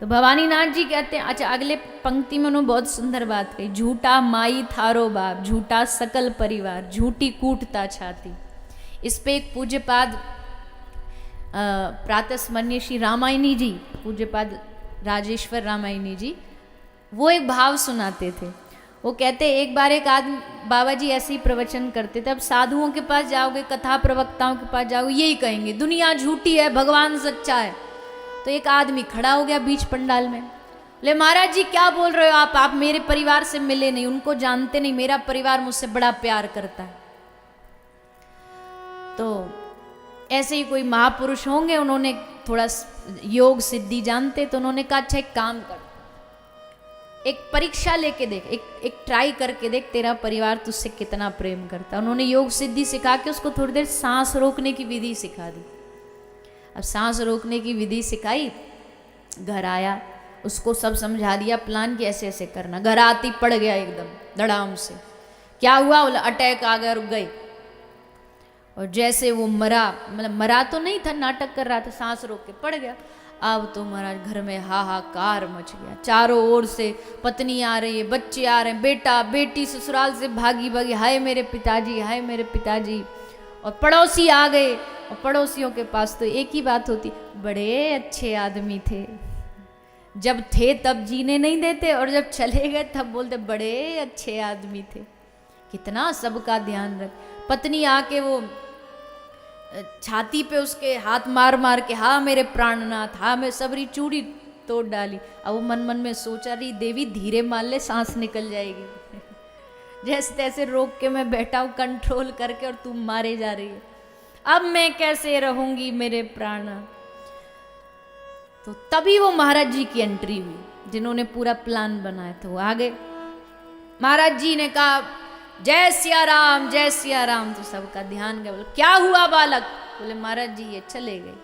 तो भवानी नाथ जी कहते हैं, अच्छा अगले पंक्ति में उन्होंने बहुत सुंदर बात कही, झूठा माई थारो बाप, झूठा सकल परिवार, झूठी कूटता छाती। इस पे एक पूज्यपाद प्रातस्मरणीय श्री रामायणी जी, पूज्यपाद राजेश्वर रामायणी जी, वो एक भाव सुनाते थे। वो कहते एक बार एक आदमी, बाबा जी ऐसे ही प्रवचन करते थे, अब साधुओं के पास जाओगे, कथा प्रवक्ताओं के पास जाओगे, यही कहेंगे दुनिया झूठी है, भगवान सच्चा है। तो एक आदमी खड़ा हो गया बीच पंडाल में, बोले महाराज जी क्या बोल रहे हो आप मेरे परिवार से मिले नहीं, उनको जानते नहीं, मेरा परिवार मुझसे बड़ा प्यार करता है। तो ऐसे ही कोई महापुरुष होंगे, उन्होंने थोड़ा योग सिद्धि जानते, तो उन्होंने कहा अच्छा एक काम कर, एक परीक्षा लेके देख, एक ट्राई करके देख तेरा परिवार तुझसे कितना प्रेम करता है। उन्होंने योग सिद्धि सिखा के उसको थोड़ी देर सांस रोकने की विधि सिखा दी। अब सांस रोकने की विधि सिखाई, घर आया, उसको सब समझा दिया प्लान कि ऐसे ऐसे करना। घर आती पड़ गया एकदम धड़ाम से, क्या हुआ, बोला अटैक आ गया, रुक गई। और जैसे वो मरा, मतलब मरा तो नहीं था, नाटक कर रहा था, सांस रोक के पड़ गया। अब तो महाराज घर में हाहाकार मच गया, चारों ओर से पत्नी आ रही है, बच्चे आ रहे हैं, बेटा बेटी ससुराल से भागी भागी, हाय मेरे पिताजी, हाय मेरे पिताजी। और पड़ोसी आ गए, और पड़ोसियों के पास तो एक ही बात होती, बड़े अच्छे आदमी थे, जब थे तब जीने नहीं देते, और जब चले गए तब बोलते बड़े अच्छे आदमी थे, कितना सबका ध्यान रख। पत्नी आके वो छाती पे उसके हाथ मार मार के, हाँ मेरे प्राणनाथ, हाँ मैं सबरी चूड़ी तोड़ डाली। अब वो मन मन में सोचा रही, देवी धीरे मार ले, सांस निकल जाएगी। जैसे तैसे रोक के मैं बैठा हूँ कंट्रोल करके, और तुम मारे जा रही है, अब मैं कैसे रहूंगी मेरे प्राण। तो तभी वो महाराज जी की एंट्री हुई, जिन्होंने पूरा प्लान बनाया था। वो आ गए, महाराज जी ने कहा जय सिया राम, जय सिया राम। तो सबका ध्यान गया, बोले क्या हुआ बालक, बोले महाराज जी ये चले गए।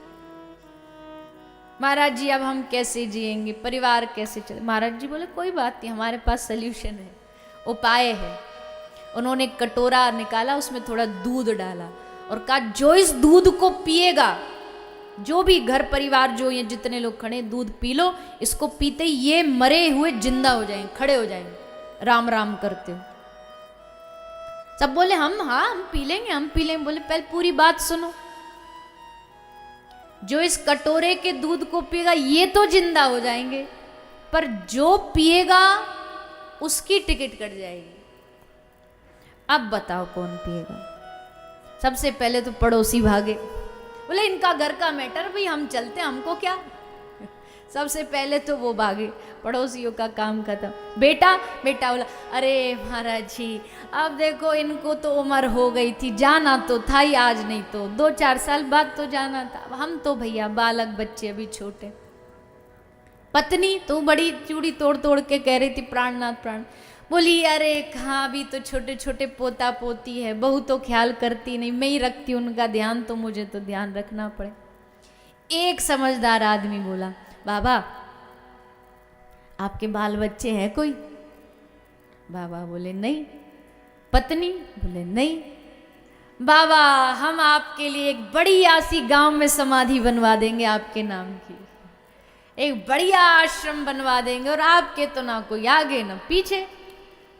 महाराज जी अब हम कैसे जिएंगे, परिवार कैसे चले। महाराज जी बोले कोई बात नहीं, हमारे पास सल्यूशन है, उपाय है। उन्होंने एक कटोरा निकाला, उसमें थोड़ा दूध डाला, और कहा जो इस दूध को पिएगा, जो भी घर परिवार जो ये जितने लोग खड़े, दूध पी लो, इसको पीते ही ये मरे हुए जिंदा हो जाएंगे, खड़े हो जाएंगे, राम राम करते हो। सब बोले हम, हाँ हम पी लेंगे, हम पी लेंगे। बोले पहले पूरी बात सुनो, जो इस कटोरे के दूध को पिएगा ये तो जिंदा हो जाएंगे, पर जो पिएगा उसकी टिकट कट जाएगी। अब बताओ कौन पिएगा। सबसे पहले तो पड़ोसी भागे, बोले इनका घर का मैटर, भाई हम चलते, हमको क्या। सबसे पहले तो वो भागे, पड़ोसियों का काम खत्म। बेटा बोला अरे महाराज जी अब देखो इनको तो उम्र हो गई थी, जाना तो था ही, आज नहीं तो 2-4 साल बाद तो जाना था, हम तो भैया बालक बच्चे अभी छोटे। पत्नी तो बड़ी चूड़ी तोड़ तोड़ के कह रही थी प्राणनाथ प्राण, बोली अरे कहाँ, अभी तो छोटे छोटे पोता पोती है, बहू तो ख्याल करती नहीं, मैं ही रखती उनका ध्यान, तो मुझे तो ध्यान रखना पड़े। एक समझदार आदमी बोला बाबा आपके बाल बच्चे हैं कोई। बाबा बोले नहीं। पत्नी बोले नहीं। बाबा हम आपके लिए एक बढ़िया सी गांव में समाधि बनवा देंगे आपके नाम की, एक बढ़िया आश्रम बनवा देंगे, और आपके तो ना कोई आगे ना पीछे।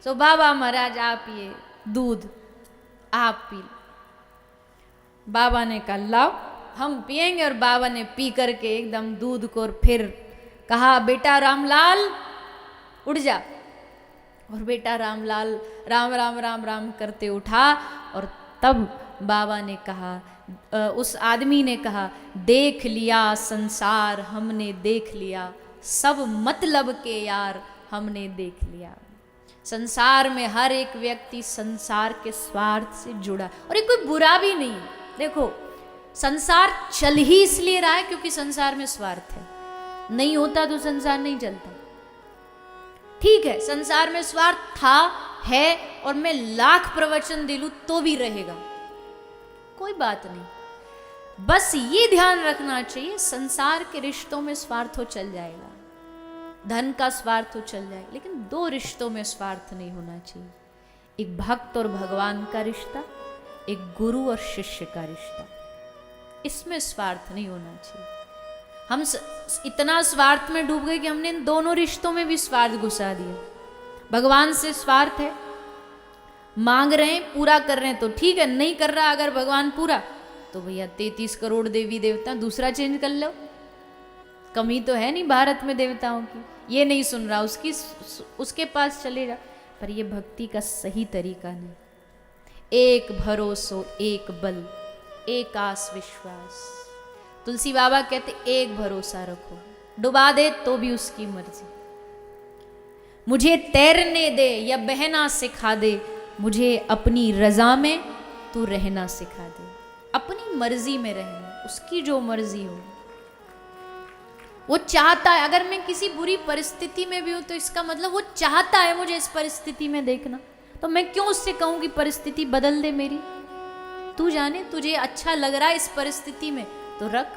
सो बाबा महाराज आप ये दूध आप पी। बाबा ने कहा लाओ हम पिएंगे, और बाबा ने पी करके एकदम दूध को, और फिर कहा बेटा रामलाल उठ जा। और बेटा रामलाल राम राम राम राम करते उठा, और तब बाबा ने कहा, उस आदमी ने कहा देख लिया संसार हमने देख लिया, सब मतलब के यार हमने देख लिया। संसार में हर एक व्यक्ति संसार के स्वार्थ से जुड़ा, और ये कोई बुरा भी नहीं है। देखो संसार चल ही इसलिए रहा है क्योंकि संसार में स्वार्थ है, नहीं होता तो संसार नहीं चलता। ठीक है संसार में स्वार्थ था है, और मैं लाख प्रवचन दे लूं तो भी रहेगा, कोई बात नहीं। बस ये ध्यान रखना चाहिए संसार के रिश्तों में स्वार्थ हो चल जाएगा, धन का स्वार्थ हो चल जाएगा, लेकिन 2 रिश्तों में स्वार्थ नहीं होना चाहिए। एक भक्त और भगवान का रिश्ता, एक गुरु और शिष्य का रिश्ता, इसमें स्वार्थ नहीं होना चाहिए। हम इतना स्वार्थ में डूब गए कि हमने इन दोनों रिश्तों में भी स्वार्थ घुसा दिया। भगवान से स्वार्थ है, मांग रहे हैं, पूरा कर रहे हैं तो ठीक है, नहीं कर रहा अगर भगवान पूरा, तो भैया 33 करोड़ देवी देवता दूसरा चेंज कर लो, कमी तो है नहीं भारत में देवताओं की। ये नहीं सुन रहा, उसके पास चले जा। पर ये भक्ति का सही तरीका नहीं। एक भरोसो एक बल, एक आस विश्वास। तुलसी बाबा कहते एक भरोसा रखो, डुबा दे तो भी उसकी मर्जी। मुझे तैरने दे या बहना सिखा दे, मुझे अपनी रजा में तू रहना सिखा दे। अपनी मर्जी में रहना, उसकी जो मर्जी हो। वो चाहता है, अगर मैं किसी बुरी परिस्थिति में भी हूं तो इसका मतलब वो चाहता है मुझे इस परिस्थिति में देखना। तो मैं क्यों उससे कहूं कि परिस्थिति बदल दे मेरी? तू जाने, तुझे अच्छा लग रहा है इस परिस्थिति में तो रख,